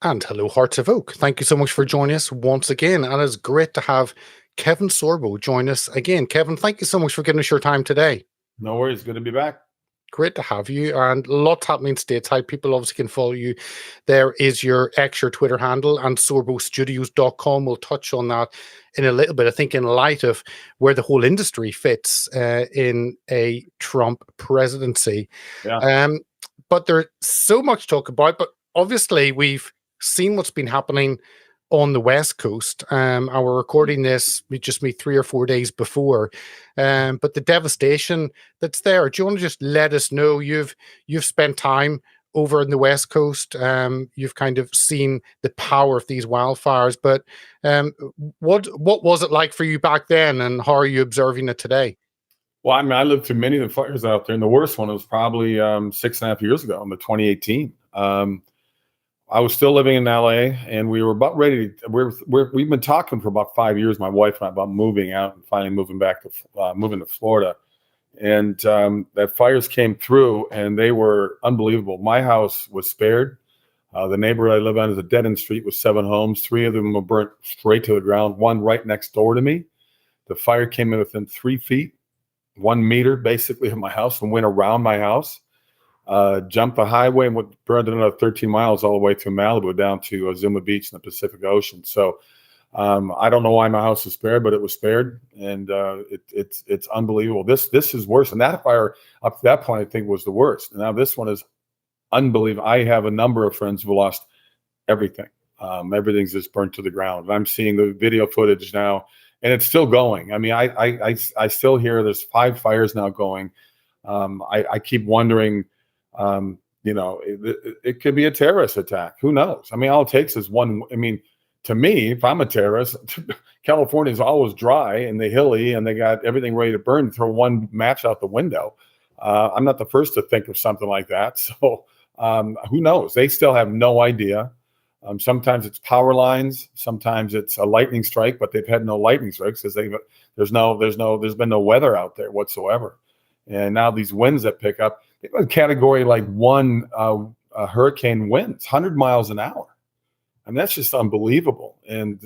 And hello, Hearts of Oak. Thank you so much for joining us once again. And it's great to have Kevin Sorbo join us again. Kevin, thank you so much for giving us your time today. No worries. Good to be back. Great to have you. And lots happening stateside. People obviously can follow you. There is your Twitter handle and sorbostudios.com. We'll touch on that in a little bit. I think in light of where the whole industry fits in a Trump presidency. Yeah. But there's so much to talk about. But obviously, we've seen what's been happening on the West Coast. And we're recording this just 3 or 4 days before. But the devastation that's there. Do you want to just let us know you've spent time over in the West Coast? You've kind of seen the power of these wildfires. But what was it like for you back then, and how are you observing it today? Well, I mean, I lived through many of the fires out there, and the worst one was probably 6.5 years ago in the 2018. I was still living in LA, and we were about ready to. We've been talking for about 5 years, my wife and I, about moving out and finally moving to Florida. And that fires came through, and they were unbelievable. My house was spared. The neighborhood I live on is a dead-end street with 7 homes. 3 of them were burnt straight to the ground. One right next door to me. The fire came in within 3 feet, 1 meter basically of my house, and went around my house. Jumped the highway and burned another 13 miles all the way to Malibu down to Zuma Beach in the Pacific Ocean. So I don't know why my house was spared, but it was spared, and it's unbelievable. This is worse, and that fire up to that point I think was the worst. Now this one is unbelievable. I have a number of friends who lost everything. Everything's just burnt to the ground. I'm seeing the video footage now, and it's still going. I mean, I still hear there's 5 fires now going. I keep wondering. It could be a terrorist attack. Who knows? I mean, all it takes is one. I mean, to me, if I'm a terrorist, California is always dry and they hilly and they got everything ready to burn. Throw one match out the window. I'm not the first to think of something like that. So who knows? They still have no idea. Sometimes it's power lines. Sometimes it's a lightning strike, but they've had no lightning strikes because there's been no weather out there whatsoever. And now these winds that pick up, a category like 1 hurricane winds, 100 miles an hour. I mean, that's just unbelievable. And,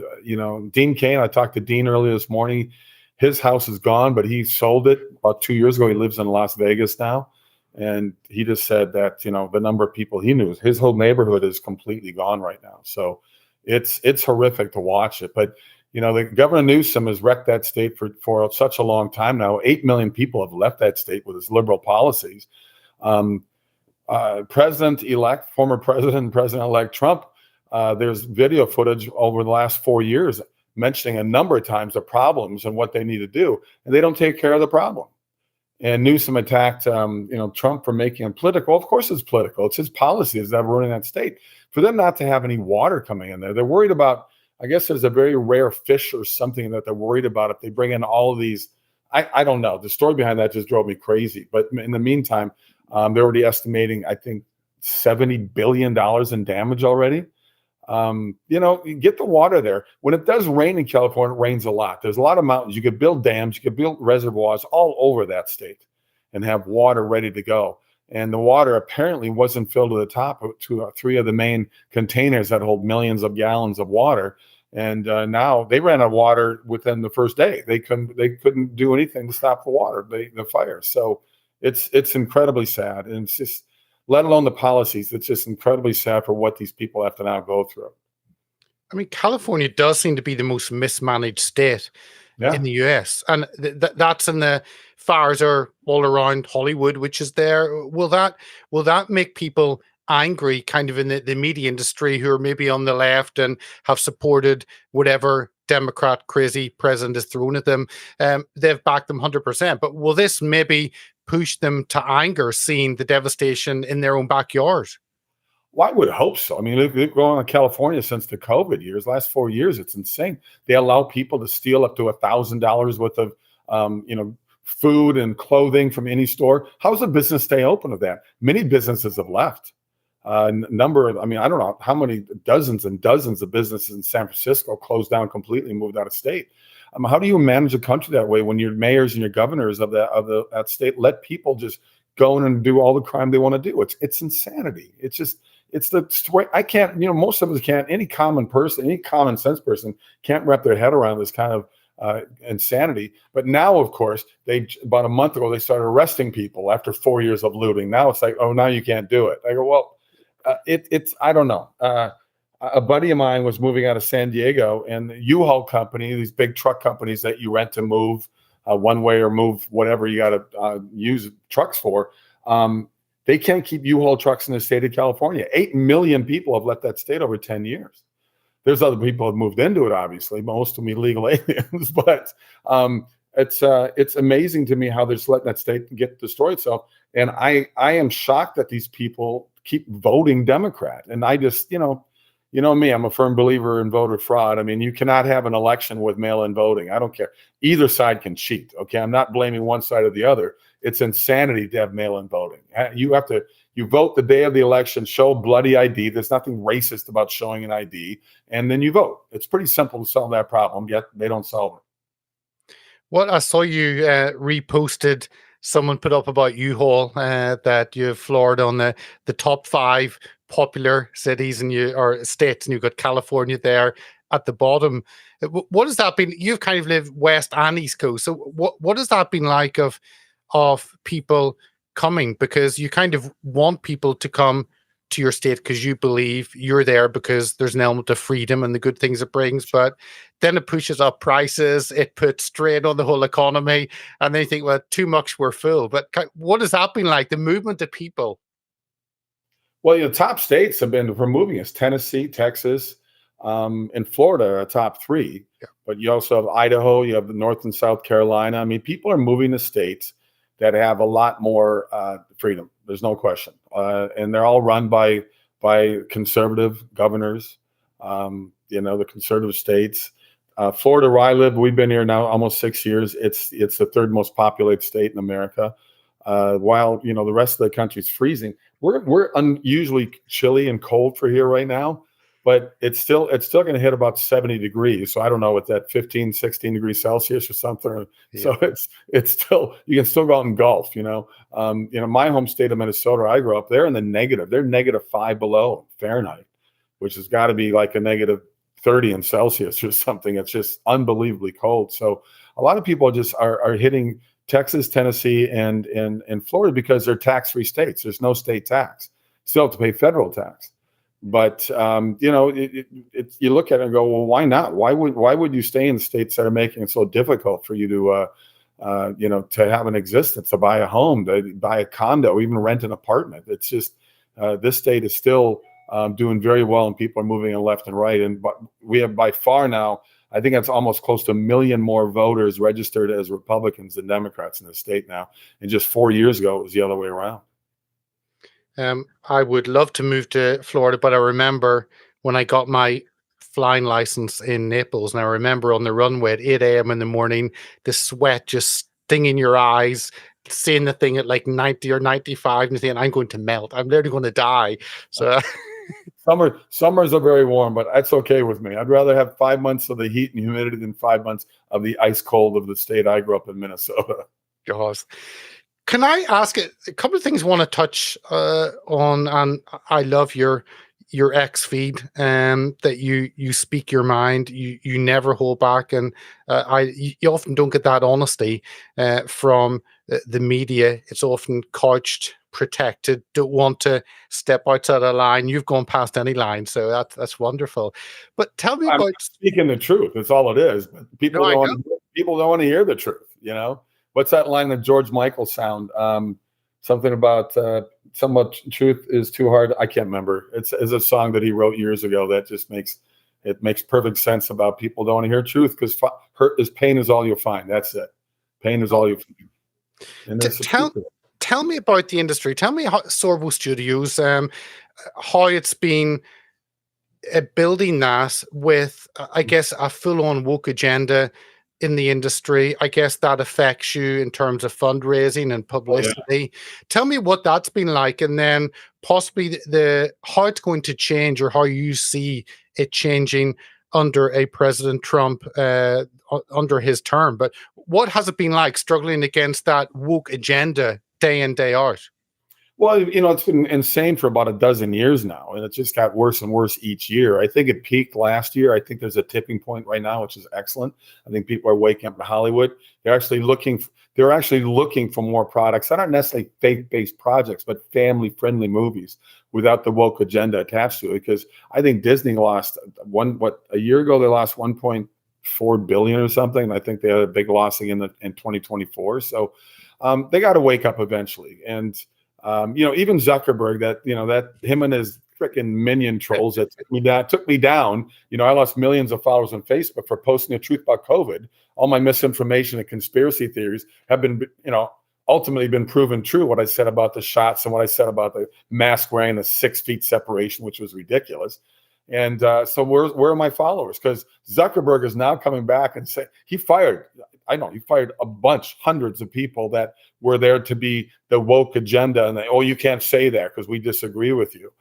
Dean Cain, I talked to Dean earlier this morning. His house is gone, but he sold it about 2 years ago. He lives in Las Vegas now. And he just said that, the number of people he knew, his whole neighborhood is completely gone right now. So it's horrific to watch it. But, the Governor Newsom has wrecked that state for such a long time now. 8 million people have left that state with his liberal policies. President-elect, former President-elect Trump, there's video footage over the last 4 years mentioning a number of times the problems and what they need to do, and they don't take care of the problem. And Newsom attacked, Trump for making it political. Of course it's political. It's his policies that are ruining that state. For them not to have any water coming in there, they're worried about, I guess there's a very rare fish or something that they're worried about if they bring in all of these. I don't know. The story behind that just drove me crazy. But in the meantime, they're already estimating, I think, $70 billion in damage already. You get the water there. When it does rain in California, it rains a lot. There's a lot of mountains. You could build dams. You could build reservoirs all over that state and have water ready to go. And the water apparently wasn't filled to the top to 3 of the main containers that hold millions of gallons of water. And now they ran out of water within the first day. They couldn't do anything to stop the fire. So it's incredibly sad. And it's just, let alone the policies, it's just incredibly sad for what these people have to now go through. I mean, California does seem to be the most mismanaged state in the US. And that's in the fires are all around Hollywood, which is there. Will that make people angry kind of in the media industry who are maybe on the left and have supported whatever Democrat crazy president is thrown at them? They've backed them 100%. But will this maybe push them to anger seeing the devastation in their own backyard? Well, I would hope so. I mean, they've gone on California since the COVID years. Last 4 years, it's insane. They allow people to steal up to $1,000 worth of, food and clothing from any store. How does a business stay open with that? Many businesses have left. I don't know how many dozens and dozens of businesses in San Francisco closed down completely and moved out of state. How do you manage a country that way when your mayors and your governors of that state let people just go in and do all the crime they want to do? It's insanity. it's the way I can't, most of us can't, any common person, any common sense person can't wrap their head around this kind of insanity. But now, of course, about a month ago, they started arresting people after 4 years of looting. Now it's like, oh, now you can't do it. I go, well, it's I don't know. A buddy of mine was moving out of San Diego, and the U-Haul company, these big truck companies that you rent to move one way or move whatever you got to use trucks for, they can't keep U-Haul trucks in the state of California. 8 million people have left that state over 10 years. There's other people who have moved into it, obviously, most of them illegal aliens, but it's amazing to me how they're just letting that state get destroy itself. And I am shocked that these people keep voting Democrat. And I just, me, I'm a firm believer in voter fraud. I mean, you cannot have an election with mail-in voting. I don't care. Either side can cheat. Okay, I'm not blaming one side or the other. It's insanity to have mail-in voting. You vote the day of the election, show bloody ID. There's nothing racist about showing an ID, and then you vote. It's pretty simple to solve that problem, yet they don't solve it. Well, I saw you reposted, someone put up about U-Haul that you have Florida on the top 5 popular cities or states, and you've got California there at the bottom. What has that been? You've kind of lived West and East Coast. So what has that been like of people coming? Because you kind of want people to come to your state because you believe you're there because there's an element of freedom and the good things it brings, but then it pushes up prices, it puts strain on the whole economy, and then you think, well, too much, we're full. But what has that been like, the movement of people? Well, top states have been removing us. Tennessee, Texas, and Florida are top 3. Yeah. But you also have Idaho, you have North and South Carolina. I mean, people are moving to states that have a lot more freedom. There's no question. And they're all run by conservative governors, the conservative states. Florida, where I live, we've been here now almost 6 years. It's the 3rd most populated state in America. While, the rest of the country's freezing. We're unusually chilly and cold for here right now, but it's still going to hit about 70 degrees. So I don't know, what that 15, 16 degrees Celsius or something. Yeah. So it's still, you can still go out and golf, my home state of Minnesota, I grew up, they're in the negative. They're -5 below Fahrenheit, which has got to be like a -30 in Celsius or something. It's just unbelievably cold. So a lot of people just are hitting Texas, Tennessee, and Florida because they're tax-free states. There's no state tax. Still have to pay federal tax. But you look at it and go, well, why not? Why would you stay in states that are making it so difficult for you to have an existence, to buy a home, to buy a condo, even rent an apartment? It's just this state is still doing very well, and people are moving left and right. And we have by far now, I think that's almost close to 1 million more voters registered as Republicans than Democrats in the state now. And just 4 years ago, it was the other way around. I would love to move to Florida, but I remember when I got my flying license in Naples, and I remember on the runway at 8 a.m. in the morning, the sweat just stinging your eyes, seeing the thing at like 90 or 95, and thinking, I'm going to melt. I'm literally going to die. So... Summers are very warm, but that's okay with me. I'd rather have 5 months of the heat and humidity than 5 months of the ice cold of the state I grew up in, Minnesota. Gosh. Can I ask a couple of things I want to touch on? And I love your X feed, that you speak your mind, you never hold back, and you often don't get that honesty from the media. It's often couched, protected, don't want to step outside a line. You've gone past any line, so that's wonderful. But tell me about speaking the truth. That's all it is. People don't want to hear the truth. What's that line that George Michael sound? Something about so much truth is too hard. I can't remember. It's a song that he wrote years ago that just makes perfect sense about people don't want to hear truth, because pain is all you'll find. That's it. Pain is all you find. And tell me about the industry. Tell me how Sorbo Studios, how it's been building that with, I guess, a full-on woke agenda in the industry. I guess that affects you in terms of fundraising and publicity. Oh, yeah. Tell me what that's been like, and then possibly how it's going to change, or how you see it changing under a President Trump, under his term. But what has it been like struggling against that woke agenda day in, day out? Well, it's been insane for about a dozen years now, and it just got worse and worse each year. I think it peaked last year. I think there's a tipping point right now, which is excellent. I think people are waking up to Hollywood. They're actually looking for more products that aren't necessarily faith-based projects, but family-friendly movies without the woke agenda attached to it. Because I think Disney lost a year ago they lost 1.4 billion or something. And I think they had a big loss again in 2024. So they got to wake up eventually. And even Zuckerberg, that him and his freaking minion trolls that took me down. I lost millions of followers on Facebook for posting the truth about COVID. All my misinformation and conspiracy theories have been, ultimately been proven true. What I said about the shots and what I said about the mask wearing, the 6 feet separation, which was ridiculous. And so where are my followers? Because Zuckerberg is now coming back and say he fired a bunch, hundreds of people that were there to be the woke agenda, and you can't say that because we disagree with you.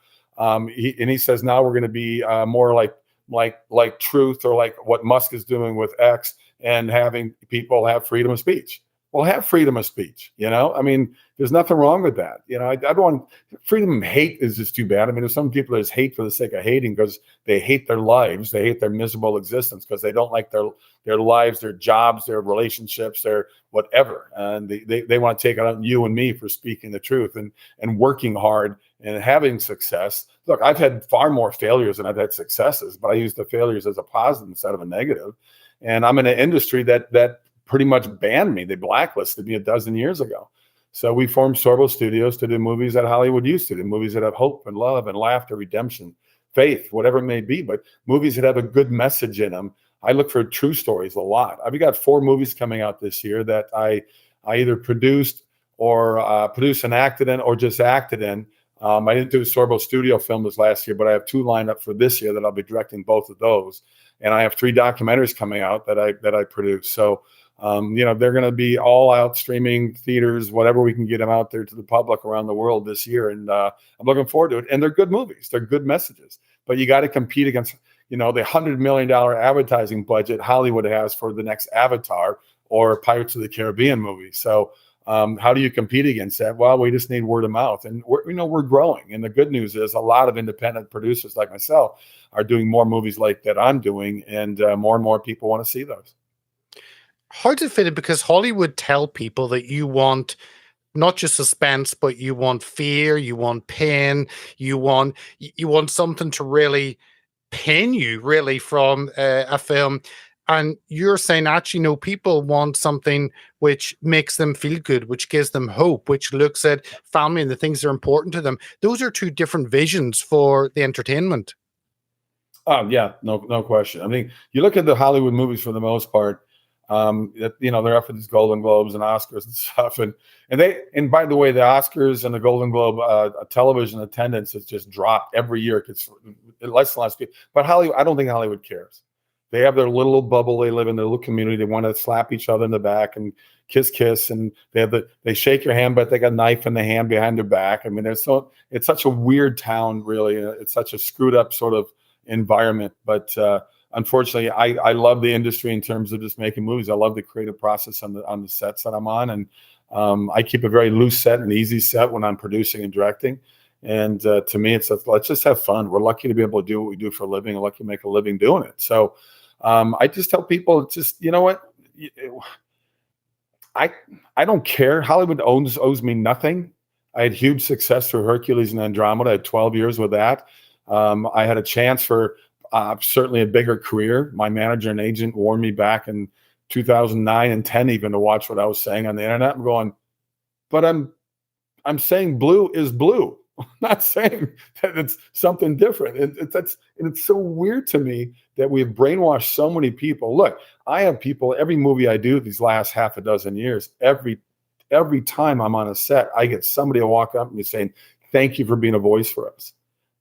He says now we're going to be more like truth, or like what Musk is doing with X, and having people have freedom of speech. Well, have freedom of speech. There's nothing wrong with that. I don't want freedom of hate is just too bad. There's some people that just hate for the sake of hating because they hate their lives. They hate their miserable existence because they don't like their lives, their jobs, their relationships, their whatever. And they want to take it on you and me for speaking the truth and working hard and having success. Look, I've had far more failures than I've had successes, but I use the failures as a positive instead of a negative. And I'm in an industry that pretty much banned me. They blacklisted me a dozen years ago. So we formed Sorbo Studios to do movies that Hollywood used to do, movies that have hope and love and laughter, redemption, faith, whatever it may be, but movies that have a good message in them. I look for true stories a lot. I've got 4 movies coming out this year that I either produced or produced and acted in, or just acted in. I didn't do a Sorbo Studio film this last year, but I have 2 lined up for this year that I'll be directing both of those. And I have 3 documentaries coming out that I produced. So they're going to be all out streaming, theaters, whatever we can get them out there to the public around the world this year. And I'm looking forward to it. And they're good movies. They're good messages. But you got to compete against, the $100 million advertising budget Hollywood has for the next Avatar or Pirates of the Caribbean movie. So how do you compete against that? Well, we just need word of mouth. And we're growing. And the good news is a lot of independent producers like myself are doing more movies like that I'm doing. And more people want to see those. How does it fit in? Because Hollywood tell people that you want not just suspense, but you want fear, you want pain, you want something to really pin you really from a film. And you're saying, actually, no, people want something which makes them feel good, which gives them hope, which looks at family and the things that are important to them. Those are 2 different visions for the entertainment. Oh, yeah, no question. You look at the Hollywood movies for the most part, they're up for these Golden Globes and Oscars and stuff. And by the way, the Oscars and the Golden Globe television attendance has just dropped every year. It's less and less people. But Hollywood, I don't think Hollywood cares. They have their little bubble. They live in their little community. They want to slap each other in the back and kiss. And they shake your hand, but they got a knife in the hand behind their back. It's such a weird town, really. It's such a screwed up sort of environment. But unfortunately, I love the industry in terms of just making movies. I love the creative process on the sets that I'm on. And I keep a very loose set and easy set when I'm producing and directing. And to me, let's just have fun. We're lucky to be able to do what we do for a living, and lucky to make a living doing it. So I just tell people, you know what? I don't care. Hollywood owes me nothing. I had huge success through Hercules and Andromeda. I had 12 years with that. I had a chance for certainly a bigger career. My manager and agent warned me back in 2009 and 10 even to watch what I was saying on the internet. I'm going, but I'm saying blue is blue. I'm not saying that it's something different. And it's so weird to me that we've brainwashed so many people. Look, I have people, every movie I do these last half a dozen years, every time I'm on a set, I get somebody to walk up and be saying, thank you for being a voice for us.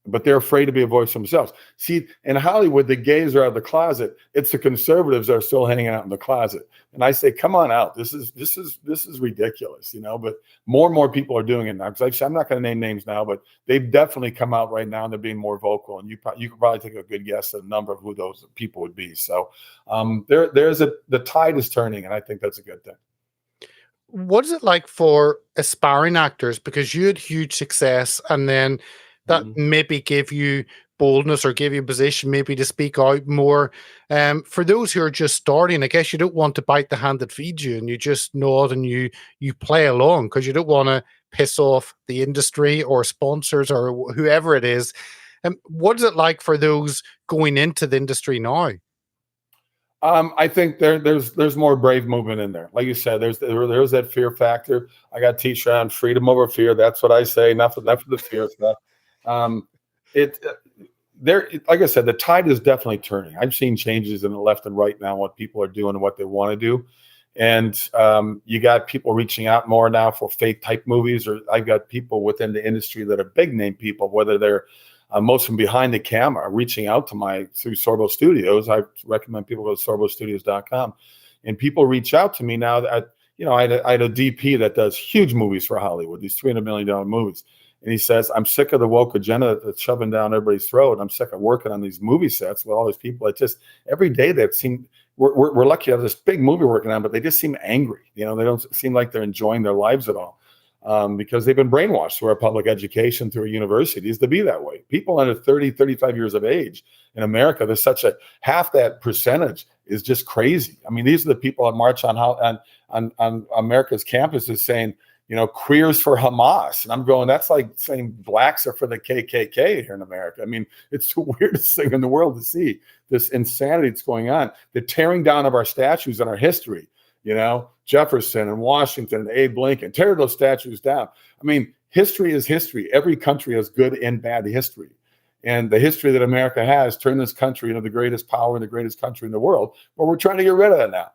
But they're afraid to be a voice for themselves. See, in Hollywood, the gays are out of the closet. It's the conservatives that are still hanging out in the closet. And I say, come on out. This is ridiculous, But more and more people are doing it now. Because I'm not going to name names now, but they've definitely come out right now and they're being more vocal. And you could probably take a good guess at the number of who those people would be. So the tide is turning, and I think that's a good thing. What is it like for aspiring actors? Because you had huge success, and then that Mhm. maybe gave you boldness or gave you a position maybe to speak out more. For those who are just starting, I guess you don't want to bite the hand that feeds you, and you just nod and you play along because you don't want to piss off the industry or sponsors or whoever it is. What is it like for those going into the industry now? I think there's more brave movement in there. Like you said, there's that fear factor. I got a T-shirt on freedom over fear. That's what I say. Enough of the fear stuff. Um, it there, like I said, the tide is definitely turning. I've seen changes in the left and right now, what people are doing and what they want to do. And you got people reaching out more now for faith type movies, or I've got people within the industry that are big name people, whether they're most from behind the camera, reaching out to through Sorbo Studios. I recommend people go to sorbostudios.com, and people reach out to me now that, I had a DP that does huge movies for Hollywood, these $300 million movies. And he says, I'm sick of the woke agenda that's shoving down everybody's throat. I'm sick of working on these movie sets with all these people. It just, every day that seem, we're lucky to have this big movie working on, but they just seem angry. They don't seem like they're enjoying their lives at all. Because they've been brainwashed through our public education, through universities, to be that way. People under 30, 35 years of age in America, there's such a half that percentage is just crazy. I mean, these are the people that march on America's campuses saying, queers for Hamas. And I'm going, that's like saying blacks are for the KKK here in America. I mean, it's the weirdest thing in the world to see this insanity that's going on. The tearing down of our statues and our history. Jefferson and Washington and Abe Lincoln, tear those statues down. I mean, history is history. Every country has good and bad history. And the history that America has turned this country into the greatest power and the greatest country in the world. But we're trying to get rid of that now.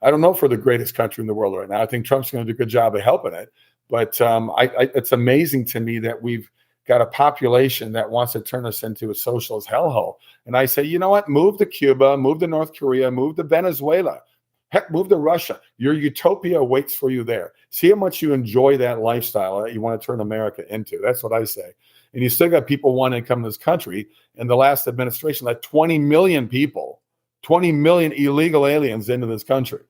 I don't know if we're the greatest country in the world right now. I think Trump's going to do a good job of helping it. But it's amazing to me that we've got a population that wants to turn us into a socialist hellhole. And I say, you know what? Move to Cuba, move to North Korea, move to Venezuela. Heck, move to Russia. Your utopia waits for you there. See how much you enjoy that lifestyle that you want to turn America into. That's what I say. And you still got people wanting to come to this country. In the last administration, let 20 million people, 20 million illegal aliens into this country.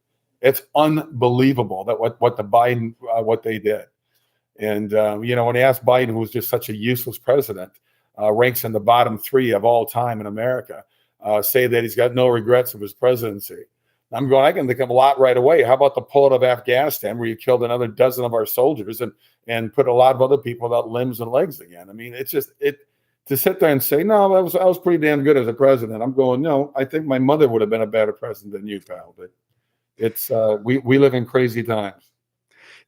It's unbelievable that what the Biden, what they did. And, when they asked Biden, who was just such a useless president, ranks in the bottom 3 of all time in America, say that he's got no regrets of his presidency. I'm going, I can think of a lot right away. How about the pullout of Afghanistan, where you killed another dozen of our soldiers and put a lot of other people without limbs and legs again? I mean, it's just to sit there and say, no, I was pretty damn good as a president. I'm going, no, I think my mother would have been a better president than you, pal. But it's we live in crazy times.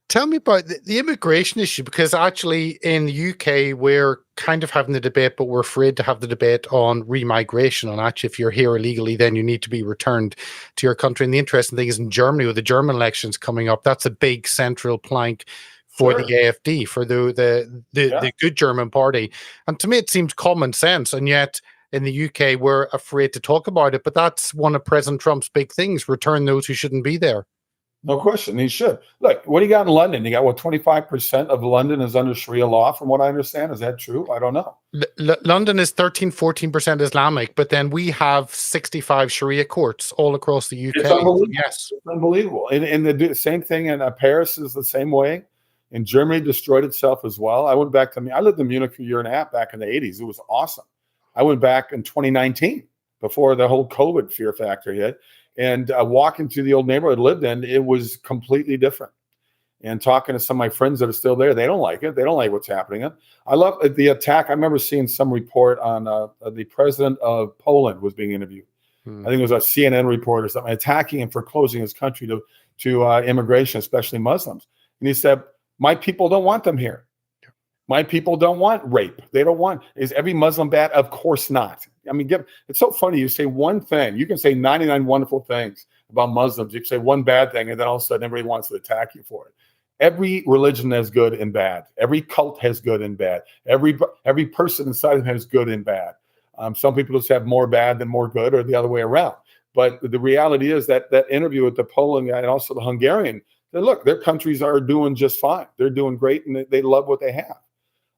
Tell me about the immigration issue, because actually in the UK, we're kind of having the debate, but we're afraid to have the debate on remigration. And actually, if you're here illegally, then you need to be returned to your country. And the interesting thing is in Germany, with the German elections coming up, that's a big central plank for the AfD, for the good German party. And to me, it seems common sense. And yet in the UK, we're afraid to talk about it. But that's one of President Trump's big things: return those who shouldn't be there. No question. He should. Look, what do you got in London? You got 25% of London is under Sharia law, from what I understand. Is that true? I don't know. London is 13-14% Islamic, but then we have 65 Sharia courts all across the UK. It's unbelievable. Yes. It's unbelievable. And the same thing in Paris is the same way. And Germany destroyed itself as well. I lived in Munich for a year and a half back in the 80s. It was awesome. I went back in 2019 before the whole COVID fear factor hit. And walking through the old neighborhood I lived in, it was completely different. And talking to some of my friends that are still there, they don't like it. They don't like what's happening. I love the attack. I remember seeing some report on the president of Poland was being interviewed. I think it was a CNN report or something, attacking him for closing his country to immigration, especially Muslims. And he said, my people don't want them here. My people don't want rape. They don't want, is every Muslim bad? Of course not. I mean, it's so funny. You say one thing, you can say 99 wonderful things about Muslims. You can say one bad thing, and then all of a sudden everybody wants to attack you for it. Every religion has good and bad. Every cult has good and bad. Every person inside of it has good and bad. Some people just have more bad than more good, or the other way around. But the reality is that interview with the Poland guy and also the Hungarian, look, their countries are doing just fine. They're doing great, and they love what they have.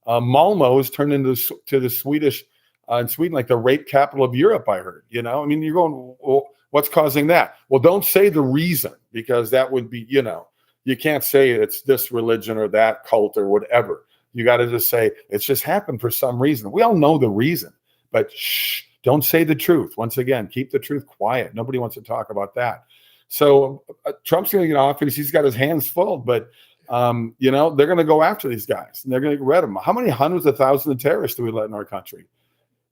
Malmo has turned into the Swedish in Sweden, like the rape capital of Europe, I heard. I mean, you're going, well, what's causing that? Well, don't say the reason, because that would be, you You can't say it's this religion or that cult or whatever. You got to just say it's just happened for some reason. We all know the reason, but shh, don't say the truth. Once again, keep the truth quiet. Nobody wants to talk about that. So Trump's going to get office. He's got his hands full, but they're going to go after these guys and they're going to get rid of them. How many hundreds of thousands of terrorists do we let in our country?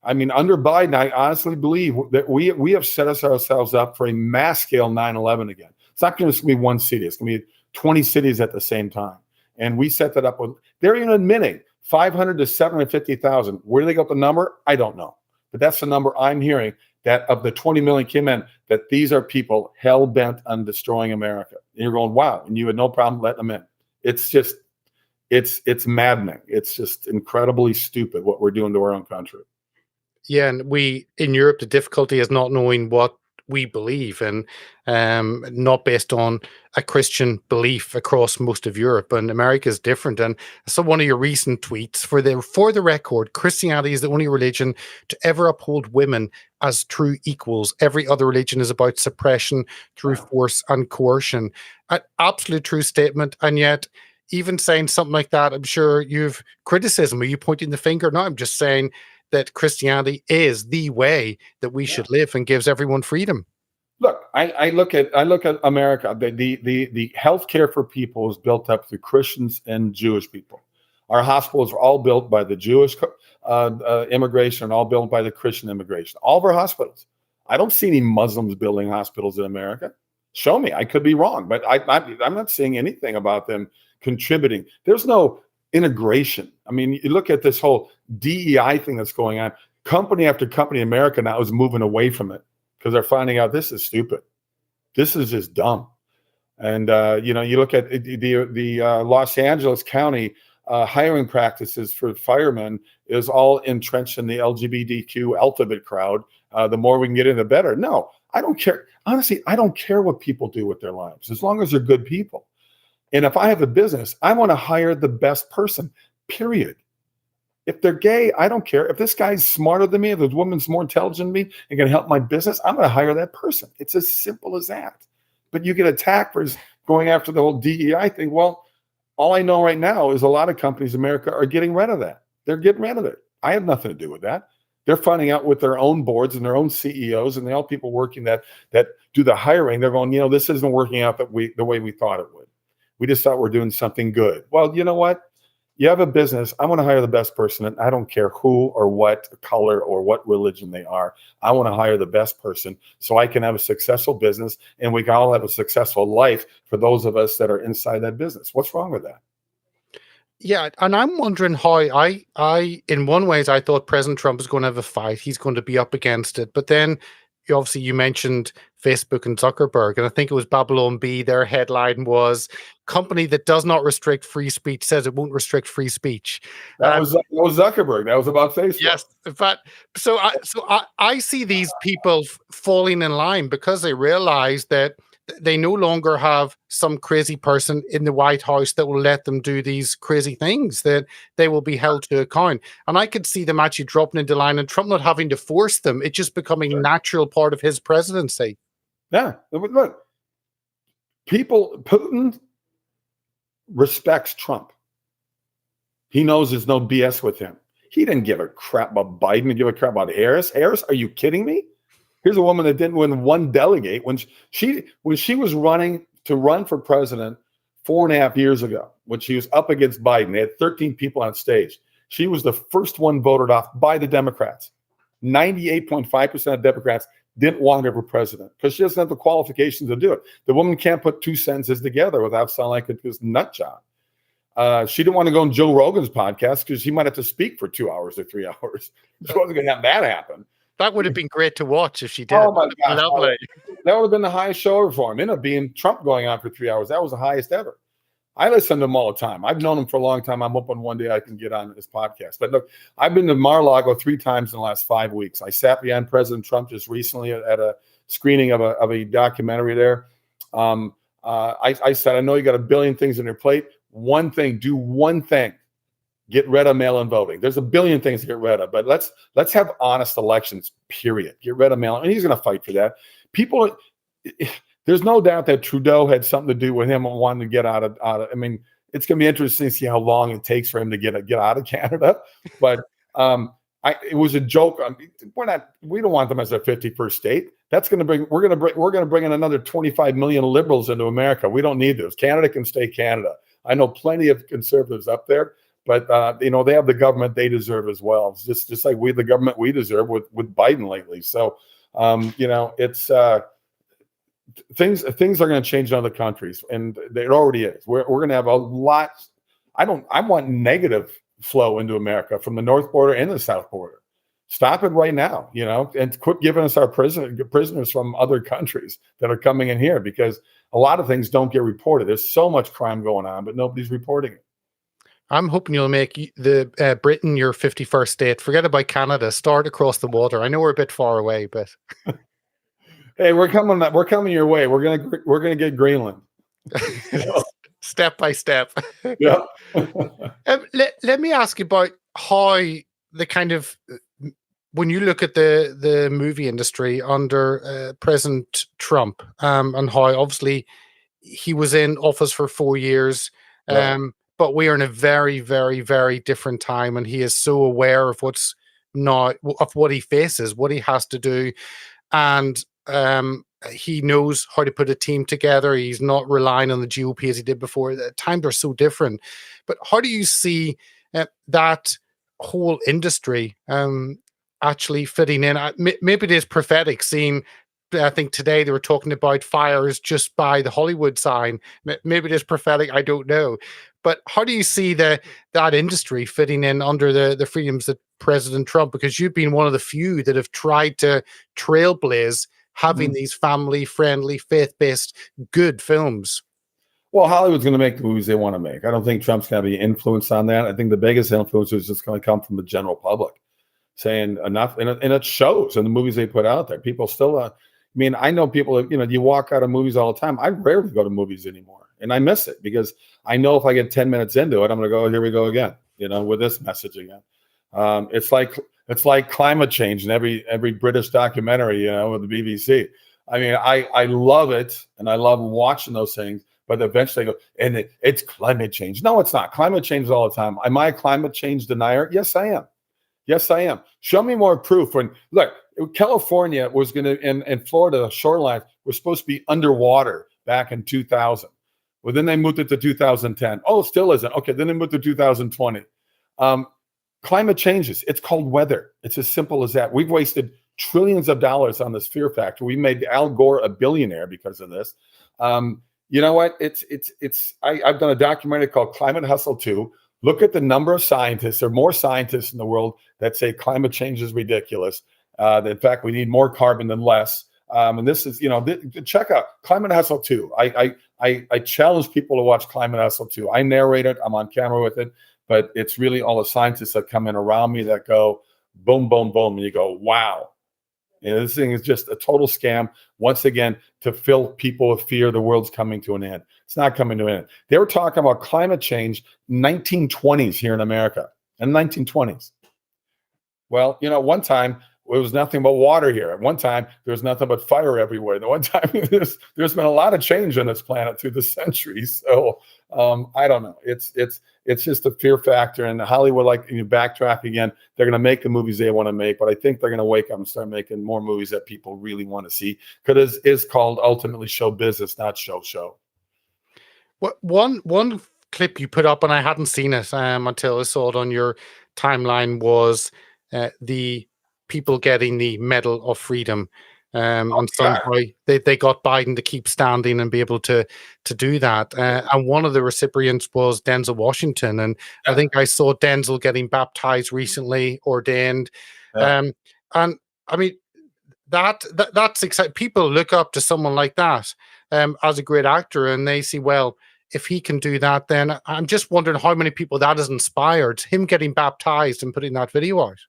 I mean, under Biden, I honestly believe that we have set ourselves up for a mass scale 9/11 again. It's not going to be one city. It's going to be 20 cities at the same time. And we set that up with, they're even admitting 500 to 750,000. Where do they get the number? I don't know. But that's the number I'm hearing, that of the 20 million came in, that these are people hell-bent on destroying America. And you're going, wow, and you had no problem letting them in. It's just, it's maddening. It's just incredibly stupid what we're doing to our own country. Yeah, and in Europe, the difficulty is not knowing what we believe, and not based on a Christian belief across most of Europe. And America is different. And so one of your recent tweets, for the record, Christianity is the only religion to ever uphold women as true equals. Every other religion is about suppression through force and coercion. An absolute true statement. And yet, even saying something like that, I'm sure you've criticism. Are you pointing the finger? No, I'm just saying that Christianity is the way that we should live and gives everyone freedom. Look, I look at America. The healthcare for people is built up through Christians and Jewish people. Our hospitals are all built by the Jewish immigration and all built by the Christian immigration. All of our hospitals. I don't see any Muslims building hospitals in America. Show me. I could be wrong, but I'm not seeing anything about them contributing. There's no integration. I mean, you look at this whole DEI thing that's going on. Company after company in America now is moving away from it because they're finding out this is stupid. This is just dumb. And you look at the Los Angeles County hiring practices for firemen is all entrenched in the LGBTQ alphabet crowd. The more we can get in, the better. No, I don't care. Honestly, I don't care what people do with their lives as long as they're good people. And if I have a business, I want to hire the best person, period. If they're gay, I don't care. If this guy's smarter than me, if this woman's more intelligent than me and can help my business, I'm going to hire that person. It's as simple as that. But you get attacked for going after the whole DEI thing. Well, all I know right now is a lot of companies in America are getting rid of that. They're getting rid of it. I have nothing to do with that. They're finding out with their own boards and their own CEOs and all people working that do the hiring. They're going, this isn't working out the way we thought it would. We just thought we're doing something good. Well, you know what? You have a business. I want to hire the best person. And I don't care who or what color or what religion they are. I want to hire the best person so I can have a successful business and we can all have a successful life for those of us that are inside that business. What's wrong with that? Yeah, and I'm wondering how I in one ways I thought President Trump was going to have a fight. He's going to be up against it. But then obviously you mentioned Facebook and Zuckerberg, and I think it was Babylon Bee. Their headline was "Company that does not restrict free speech says it won't restrict free speech." That was Zuckerberg. That was about Facebook. Yes, but so I see these people falling in line because they realize that they no longer have some crazy person in the White House that will let them do these crazy things, that they will be held to account. And I could see them actually dropping into line and Trump not having to force them. It's just becoming a natural part of his presidency. Yeah. Look, Putin respects Trump. He knows there's no BS with him. He didn't give a crap about Biden. He gave a crap about Harris. Harris, are you kidding me? Here's a woman that didn't win one delegate when she was running for president 4.5 years ago, when she was up against Biden. They had 13 people on stage. She was the first one voted off by the Democrats. 98.5% of Democrats didn't want her for president because she doesn't have the qualifications to do it. The woman can't put two sentences together without sounding like this nut job. She didn't want to go on Joe Rogan's podcast because she might have to speak for 2 hours or 3 hours. She wasn't going to have that happen. That would have been great to watch if she did. Oh my gosh. That would have been the highest show ever for him. Ended up being Trump going on for 3 hours. That was the highest ever. I listen to him all the time. I've known him for a long time. I'm hoping one day I can get on his podcast. But look, I've been to Mar-a-Lago 3 times in the last 5 weeks. I sat behind President Trump just recently at a screening of a documentary there. I said, I know you got a billion things on your plate. One thing, do one thing. Get rid of mail-in voting. There's a billion things to get rid of, but let's have honest elections, period. Get rid of mail-in. And he's going to fight for that. People, there's no doubt that Trudeau had something to do with him wanting to get out of. I mean, it's going to be interesting to see how long it takes for him to get out of Canada. But it was a joke. We don't want them as a 51st state. That's going to bring. We're going to bring in another 25 million liberals into America. We don't need this. Canada can stay Canada. I know plenty of conservatives up there, but they have the government they deserve as well. It's just like we the government we deserve with Biden lately. So it's. Things are going to change in other countries, and it already is. We're going to have a lot. I want negative flow into America from the north border and the south border. Stop it right now, and quit giving us our prisoners from other countries that are coming in here, because a lot of things don't get reported. There's so much crime going on, but nobody's reporting it. I'm hoping you'll make the Britain your 51st state. Forget about Canada. Start across the water. I know we're a bit far away, but. Hey, we're coming your way. We're gonna get Greenland. Step by step. Yeah. Let me ask you about how the kind of, when you look at the movie industry under President Trump, and how obviously he was in office for 4 years, but we are in a very, very, very different time, and he is so aware of what he faces, what he has to do, and he knows how to put a team together. He's not relying on the GOP as he did before. The times are so different. But how do you see that whole industry actually fitting in? Maybe it is prophetic, seeing, I think today they were talking about fires just by the Hollywood sign. Maybe it is prophetic, I don't know. But how do you see that industry fitting in under the freedoms that President Trump, because you've been one of the few that have tried to trailblaze having these family-friendly, faith-based, good films? Well, Hollywood's going to make the movies they want to make. I don't think Trump's going to be influenced on that. I think the biggest influence is just going to come from the general public saying enough, and it shows in the movies they put out there. People still, I know people, you walk out of movies all the time. I rarely go to movies anymore, and I miss it, because I know if I get 10 minutes into it, I'm going to go, here we go again, with this message again. It's like climate change in every British documentary, with the BBC. I love it, and I love watching those things. But eventually, and it's climate change. No, it's not. Climate change all the time. Am I a climate change denier? Yes, I am. Yes, I am. Show me more proof. Look, California was going to, and Florida, the shoreline was supposed to be underwater back in 2000. Well, then they moved it to 2010. Oh, it still isn't. Okay, then they moved to 2020. Climate changes. It's called weather. It's as simple as that. We've wasted trillions of dollars on this fear factor. We made Al Gore a billionaire because of this. You know what? I've done a documentary called Climate Hustle 2. Look at the number of scientists. There are more scientists in the world that say climate change is ridiculous. That in fact, we need more carbon than less. And this is, check out Climate Hustle 2. I challenge people to watch Climate Hustle 2. I narrate it. I'm on camera with it. But it's really all the scientists that come in around me that go boom, boom, boom. And you go, wow. And this thing is just a total scam, once again, to fill people with fear the world's coming to an end. It's not coming to an end. They were talking about climate change 1920s here in America, in the 1920s. Well, one time it was nothing but water here. At one time, there was nothing but fire everywhere. At one time, there's been a lot of change on this planet through the centuries. So I don't know. It's just a fear factor. And Hollywood, like, you backtrack again, they're going to make the movies they want to make. But I think they're going to wake up and start making more movies that people really want to see, because it is called ultimately show business, not show. What one clip you put up, and I hadn't seen it until I saw it on your timeline, was the people getting the Medal of Freedom. And somehow they got Biden to keep standing and be able to do that. And one of the recipients was Denzel Washington. And I think I saw Denzel getting baptized recently, ordained. And I mean, that's exciting. People look up to someone like that as a great actor, and they see, well, if he can do that, then I'm just wondering how many people that has inspired, him getting baptized and putting that video out.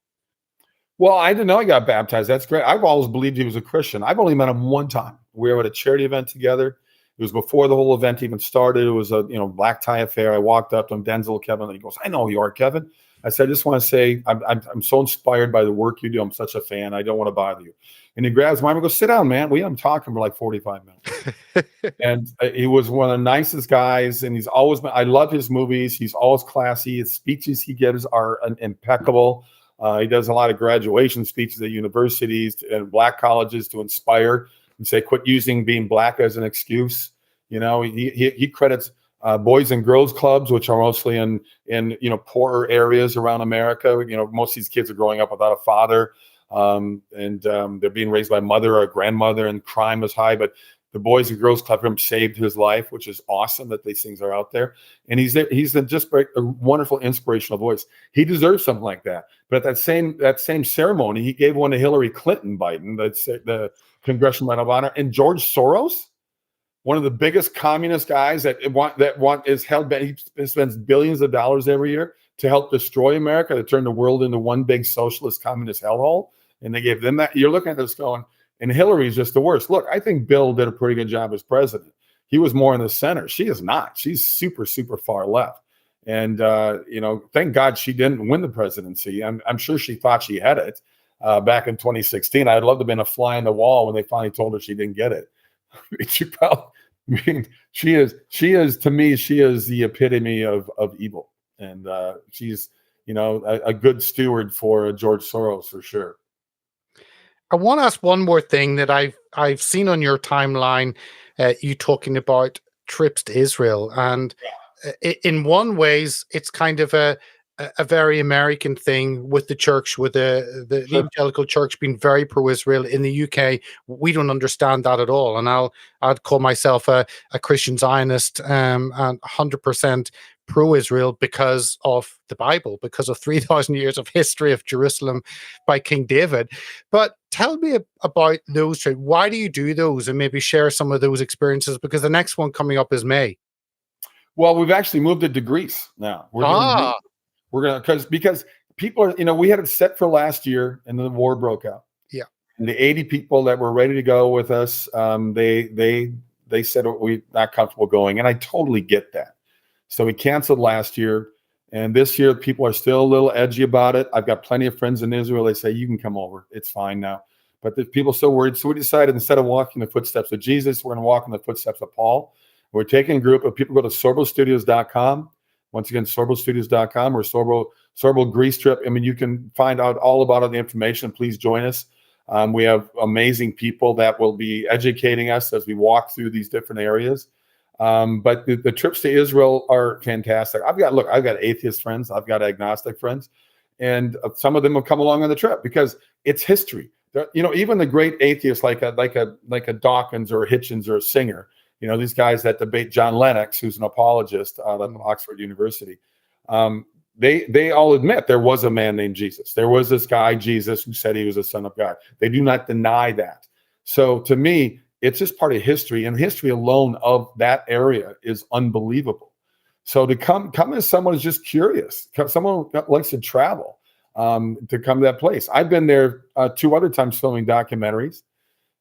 Well, I didn't know he got baptized. That's great. I've always believed he was a Christian. I've only met him one time. We were at a charity event together. It was before the whole event even started. It was a black tie affair. I walked up to him, Denzel, Kevin. And he goes, I know who you are, Kevin. I said, I just want to say, I'm so inspired by the work you do. I'm such a fan. I don't want to bother you. And he grabs my arm and goes, sit down, man. We haven't talking for like 45 minutes. And he was one of the nicest guys. And he's always been, I love his movies. He's always classy. His speeches he gives are impeccable. He does a lot of graduation speeches at universities and black colleges to inspire and say, quit using being black as an excuse. You know, he credits boys and girls clubs, which are mostly in poorer areas around America. You know, most of these kids are growing up without a father, and they're being raised by a mother or a grandmother, and crime is high. But the Boys and Girls Club room saved his life, which is awesome that these things are out there. And he's just a wonderful, inspirational voice. He deserves something like that. But at that same ceremony, he gave one to Hillary Clinton Biden, the Congressional Medal of Honor, and George Soros, one of the biggest communist guys he spends billions of dollars every year to help destroy America, to turn the world into one big socialist communist hellhole. And they gave them that. You're looking at this going, and Hillary's just the worst. Look, I think Bill did a pretty good job as president. He was more in the center. She is not. She's super, super far left. And, thank God she didn't win the presidency. I'm sure she thought she had it back in 2016. I'd love to have been a fly on the wall when they finally told her she didn't get it. She is to me, she is the epitome of evil. And she's, a good steward for George Soros for sure. I want to ask one more thing that I've seen on your timeline, you talking about trips to Israel, and in one ways it's kind of a very American thing with the church, with the evangelical church being very pro-Israel. In the UK, we don't understand that at all, and I'd call myself a Christian Zionist, and 100% pro-Israel because of the Bible, because of 3,000 years of history of Jerusalem by King David. But tell me about those trips. Why do you do those? And maybe share some of those experiences, because the next one coming up is May. Well, we've actually moved it to Greece now. We're gonna because people are, we had it set for last year, and then the war broke out. Yeah. And the 80 people that were ready to go with us, they said we're not comfortable going, and I totally get that. So we canceled last year, and this year people are still a little edgy about it. I've got plenty of friends in Israel. They say, you can come over. It's fine now. But the people are still worried. So we decided, instead of walking the footsteps of Jesus, we're going to walk in the footsteps of Paul. We're taking a group of people. Go to sorbostudios.com. Once again, sorbostudios.com or Sorbo Greece trip. I mean, you can find out all about all the information. Please join us. We have amazing people that will be educating us as we walk through these different areas. But the trips to Israel are fantastic. I've got atheist friends, I've got agnostic friends, and some of them will come along on the trip because it's history. Even the great atheists like a Dawkins or a Hitchens or a Singer, these guys that debate John Lennox, who's an apologist out of Oxford University. They all admit there was a man named Jesus. There was this guy, Jesus, who said he was the Son of God. They do not deny that. So to me, it's just part of history, and history alone of that area is unbelievable. So to come as someone who's just curious, someone who likes to travel, to come to that place. I've been there 2 other times filming documentaries,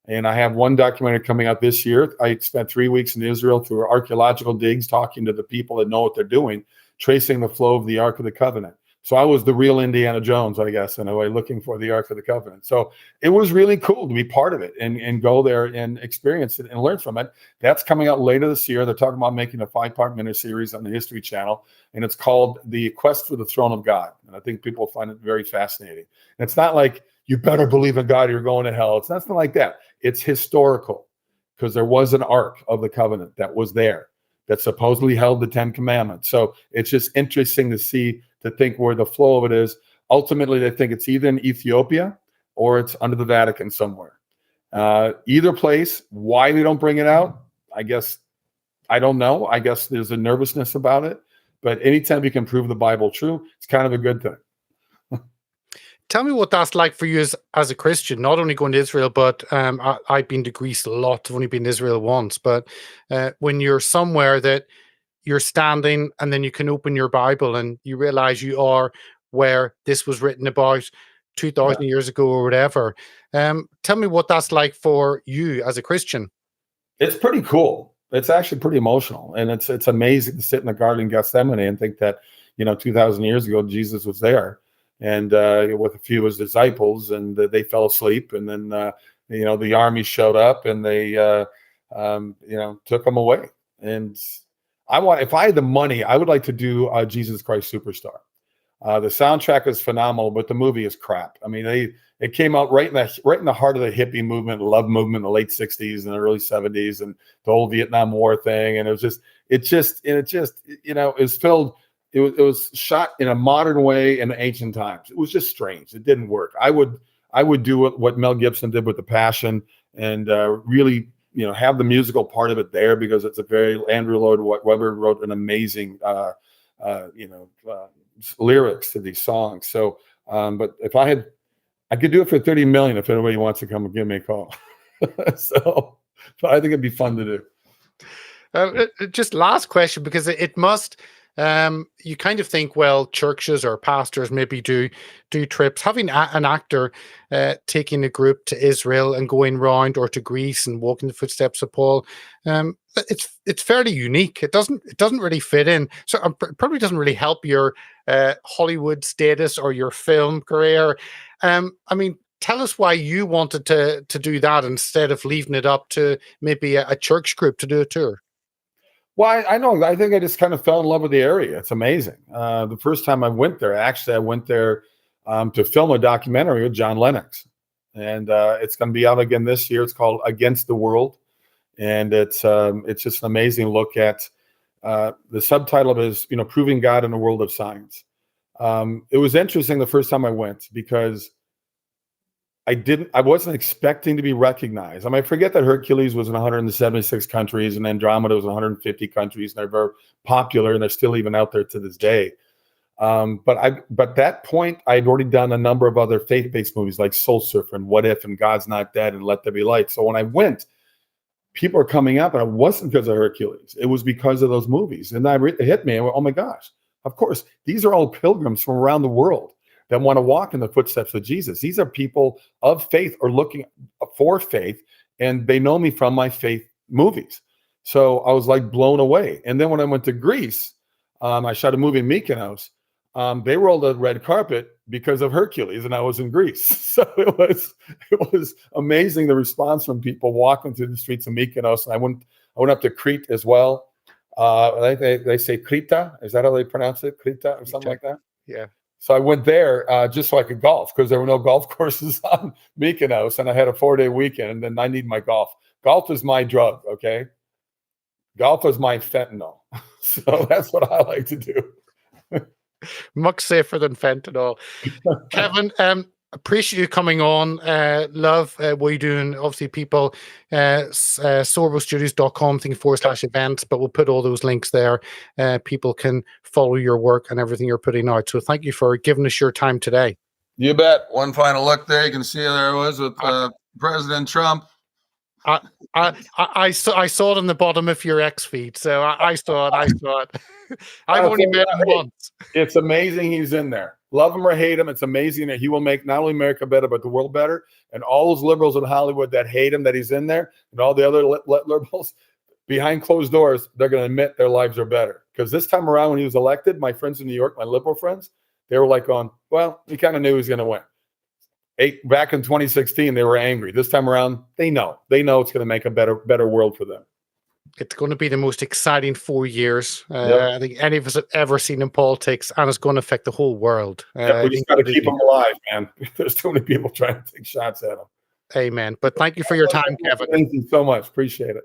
and I have one documentary coming out this year. I spent 3 weeks in Israel through archaeological digs, talking to the people that know what they're doing, tracing the flow of the Ark of the Covenant. So I was the real Indiana Jones, I guess, in a way, looking for the Ark of the Covenant. So it was really cool to be part of it and go there and experience it and learn from it. That's coming out later this year. They're talking about making a 5-part miniseries on the History Channel, and it's called The Quest for the Throne of God. And I think people find it very fascinating. And it's not like you better believe in God or you're going to hell. It's nothing like that. It's historical, because there was an Ark of the Covenant that was there that supposedly held the 10 Commandments. So it's just interesting to think where the flow of it is. Ultimately, they think it's either in Ethiopia or it's under the Vatican somewhere. Either place. Why they don't bring it out, I guess, I don't know. I guess there's a nervousness about it. But anytime you can prove the Bible true, it's kind of a good thing. Tell me what that's like for you as a Christian, not only going to Israel, but I've been to Greece a lot. I've only been to Israel once. But when you're somewhere that you're standing and then you can open your Bible and you realize you are where this was written about 2,000 years ago or whatever. Tell me what that's like for you as a Christian. It's pretty cool. It's actually pretty emotional. And it's amazing to sit in the Garden of Gethsemane and think that, 2,000 years ago, Jesus was there, and with a few of his disciples, and they fell asleep, and then the army showed up, and they took them away. And if I had the money, I would like to do Jesus Christ Superstar. The soundtrack is phenomenal, but the movie is crap. I mean, it came out right in the heart of the hippie movement, love movement in the late 60s and the early 70s, and the whole Vietnam War thing. And it was shot in a modern way in ancient times. It was just strange. It didn't work. I would do what Mel Gibson did with The Passion, and really, have the musical part of it there, because it's a very Andrew Lloyd Webber wrote an amazing, lyrics to these songs. So, but if I could do it for 30 million if anybody wants to come and give me a call. So I think it'd be fun to do. Just last question, because it must. You kind of think, well, churches or pastors maybe do trips. Having an actor taking a group to Israel and going round, or to Greece and walking the footsteps of Paul, it's fairly unique. It doesn't really fit in. So it probably doesn't really help your Hollywood status or your film career. I mean, tell us why you wanted to do that instead of leaving it up to maybe a church group to do a tour. Well, I think I just kind of fell in love with the area. It's amazing. The first time I went there, I went there to film a documentary with John Lennox. And it's going to be out again this year. It's called Against the World. And it's just an amazing look at the subtitle of it is, Proving God in the World of Science. It was interesting the first time I went, because I wasn't expecting to be recognized. I mean, I forget that Hercules was in 176 countries and Andromeda was in 150 countries, and they're very popular, and they're still even out there to this day. But that point, I'd already done a number of other faith-based movies like Soul Surfer and What If and God's Not Dead and Let There Be Light. So when I went, people are coming up, and it wasn't because of Hercules. It was because of those movies. And it hit me. I went, oh my gosh, of course, these are all pilgrims from around the world that want to walk in the footsteps of Jesus. These are people of faith or looking for faith, and they know me from my faith movies. So I was like blown away. And then when I went to Greece, I shot a movie in Mykonos. They rolled a red carpet because of Hercules, and I was in Greece. So it was amazing, the response from people walking through the streets of Mykonos. And I went up to Crete as well. They say Krita. Is that how they pronounce it? Krita or something like that? Yeah. So I went there just so I could golf, because there were no golf courses on Mykonos, and I had a 4-day weekend, and then I need my golf. Golf is my drug, okay? Golf is my fentanyl. So that's what I like to do. Much safer than fentanyl. Kevin, appreciate you coming on. Love what you're doing. Obviously, people, sorbostudios.com /events, but we'll put all those links there. People can follow your work and everything you're putting out. So thank you for giving us your time today. You bet. One final look there. You can see there it was with President Trump. I saw it on the bottom of your X feed, so I saw it. I've only met him once. It's amazing he's in there. Love him or hate him, it's amazing that he will make not only America better, but the world better. And all those liberals in Hollywood that hate him, that he's in there, and all the other liberals, behind closed doors, they're going to admit their lives are better. Because this time around when he was elected, my friends in New York, my liberal friends, they were like going, well, we kind of knew he was going to win. Back in 2016, they were angry. This time around, they know it's going to make a better world for them. It's going to be the most exciting 4 years I think any of us have ever seen in politics, and it's going to affect the whole world. We just got to keep them alive, man. There's too many people trying to take shots at them. Amen. But thank you for your time, Kevin. Thank you so much. Appreciate it.